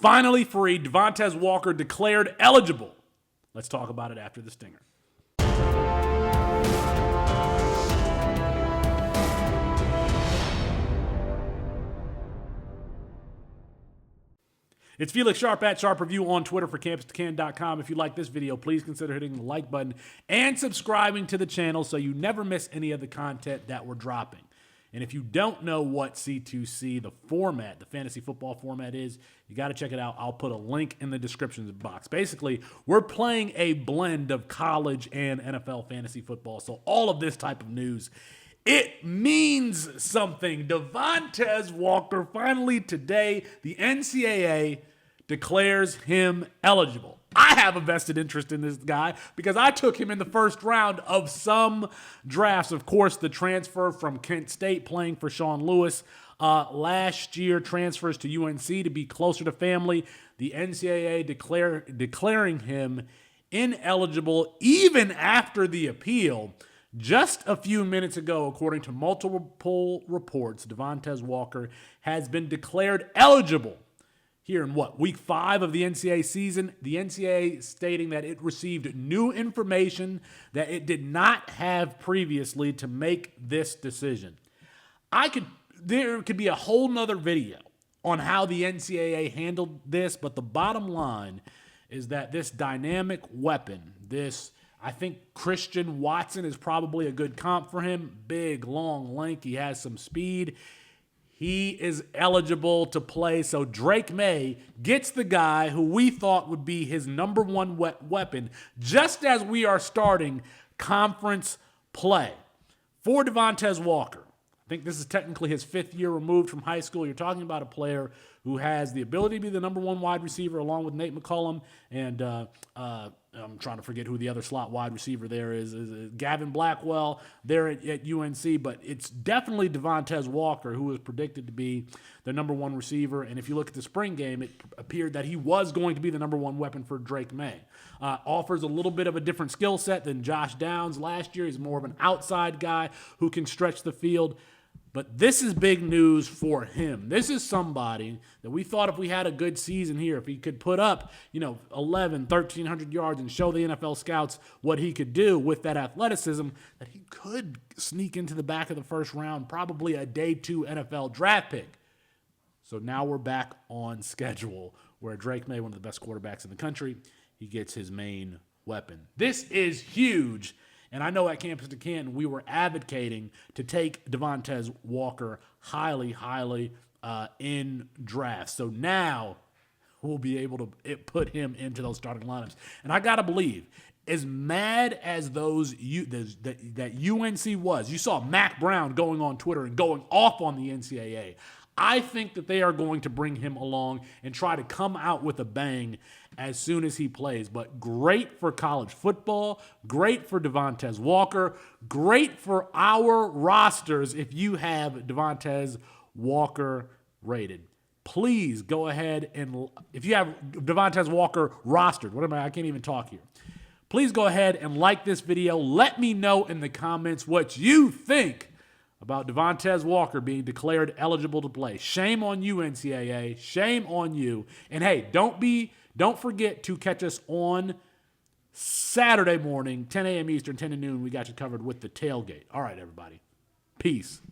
finally free. Devontez Walker declared eligible. Let's talk about it after the stinger. It's Felix Sharp at Sharp Review on Twitter for CampusToCan.com. If you like this video, please consider hitting the like button and subscribing to the channel so you never miss any of the content that we're dropping. And if you don't know what C2C, the format, the fantasy football format is, you got to check it out. I'll put a link in the description box. Basically, we're playing a blend of college and NFL fantasy football. So all of this type of news, it means something. Devontez Walker, finally today, the NCAA declares him eligible. I have a vested interest in this guy because I took him in the first round of some drafts. Of course, the transfer from Kent State playing for Sean Lewis last year, transfers to UNC to be closer to family. The NCAA declaring him ineligible even after the appeal. Just a few minutes ago, according to multiple reports, Devontez Walker has been declared eligible here in week 5 of the NCAA season. The NCAA stating that it received new information that it did not have previously to make this decision. There could be a whole nother video on how the NCAA handled this, but the bottom line is that this dynamic weapon, I think Christian Watson is probably a good comp for him. Big, long, lanky, he has some speed. He is eligible to play. So Drake May gets the guy who we thought would be his number one weapon just as we are starting conference play for Devontez Walker. I think this is technically his 5th year removed from high school. You're talking about a player who has the ability to be the number 1 wide receiver along with Nate McCollum and I'm trying to forget who the other slot wide receiver there is Gavin Blackwell there at UNC, but it's definitely Devontez Walker who is predicted to be the number 1 receiver. And if you look at the spring game, it appeared that he was going to be the number 1 weapon for Drake May. Offers a little bit of a different skill set than Josh Downs last year. He's more of an outside guy who can stretch the field. But this is big news for him. This is somebody that we thought if we had a good season here, if he could put up, 1,300 yards and show the NFL scouts what he could do with that athleticism, that he could sneak into the back of the first round, probably a day 2 NFL draft pick. So now we're back on schedule where Drake May, one of the best quarterbacks in the country, he gets his main weapon. This is huge. And I know at Campus to Canton, we were advocating to take Devontez Walker highly in drafts. So now we'll be able to put him into those starting lineups. And I got to believe, as mad as that UNC was, you saw Mac Brown going on Twitter and going off on the NCAA. I think that they are going to bring him along and try to come out with a bang as soon as he plays. But great for college football, great for Devontez Walker, great for our rosters if you have Devontez Walker rated. Please go ahead and, if you have Devontez Walker rostered, I can't even talk here. Please go ahead and like this video. Let me know in the comments what you think about Devontez Walker being declared eligible to play. Shame on you, NCAA. Shame on you. And hey, don't forget to catch us on Saturday morning, 10 a.m. Eastern, 10 to noon. We got you covered with the tailgate. All right, everybody. Peace.